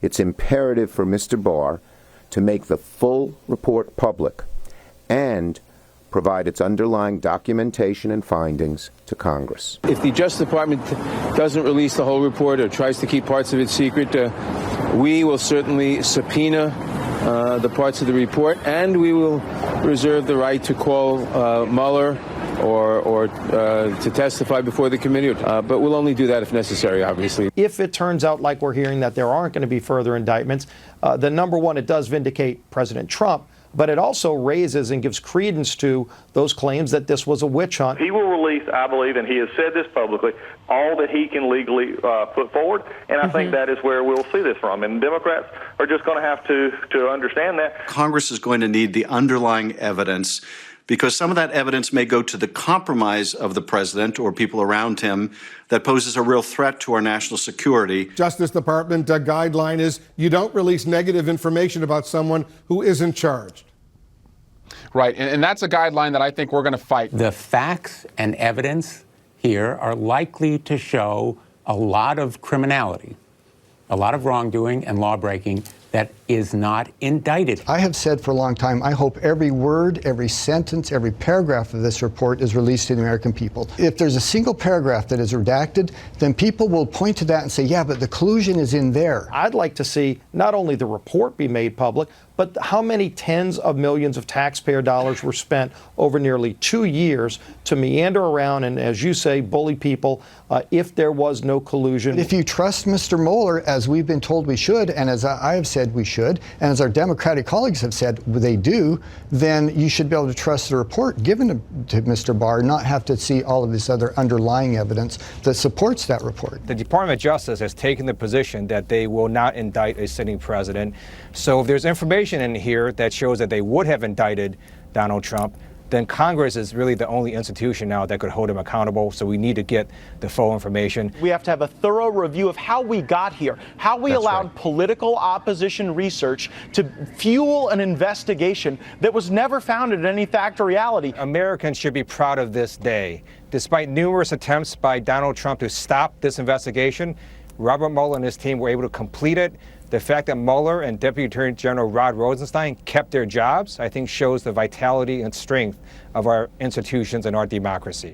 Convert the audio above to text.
it's imperative for Mr. Barr to make the full report public and provide its underlying documentation and findings to Congress. If the Justice Department doesn't release the whole report or tries to keep parts of it secret, we will certainly subpoena the parts of the report, and we will reserve the right to call Mueller or to testify before the committee, but we'll only do that if necessary, obviously. If it turns out, like we're hearing, that there aren't going to be further indictments, then number one, it does vindicate President Trump, but it also raises and gives credence to those claims that this was a witch hunt. He will release, I believe, and he has said this publicly, all that he can legally put forward, and I think that is where we'll see this from. And Democrats are just going to have to understand that. Congress is going to need the underlying evidence, because some of that evidence may go to the compromise of the president or people around him that poses a real threat to our national security. Justice Department guideline is you don't release negative information about someone who isn't charged. Right, and that's a guideline that I think we're going to fight. The facts and evidence here are likely to show a lot of criminality, a lot of wrongdoing and lawbreaking that is not indicted. I have said for a long time, I hope every word, every sentence, every paragraph of this report is released to the American people. If there's a single paragraph that is redacted, then people will point to that and say, yeah, but the collusion is in there. I'd like to see not only the report be made public, but how many tens of millions of taxpayer dollars were spent over nearly 2 years to meander around and, as you say, bully people if there was no collusion. If you trust Mr. Mueller, as we've been told we should, and as I have said we should, and as our Democratic colleagues have said they do, then you should be able to trust the report given to Mr. Barr, not have to see all of this other underlying evidence that supports that report. The Department of Justice has taken the position that they will not indict a sitting president. So if there's information in here that shows that they would have indicted Donald Trump, then Congress is really the only institution now that could hold him accountable. So we need to get the full information. We have to have a thorough review of how we got here, how we allowed political opposition research to fuel an investigation that was never founded in any fact or reality. Americans should be proud of this day. Despite numerous attempts by Donald Trump to stop this investigation, Robert Mueller and his team were able to complete it. The fact that Mueller and Deputy Attorney General Rod Rosenstein kept their jobs, I think, shows the vitality and strength of our institutions and our democracy.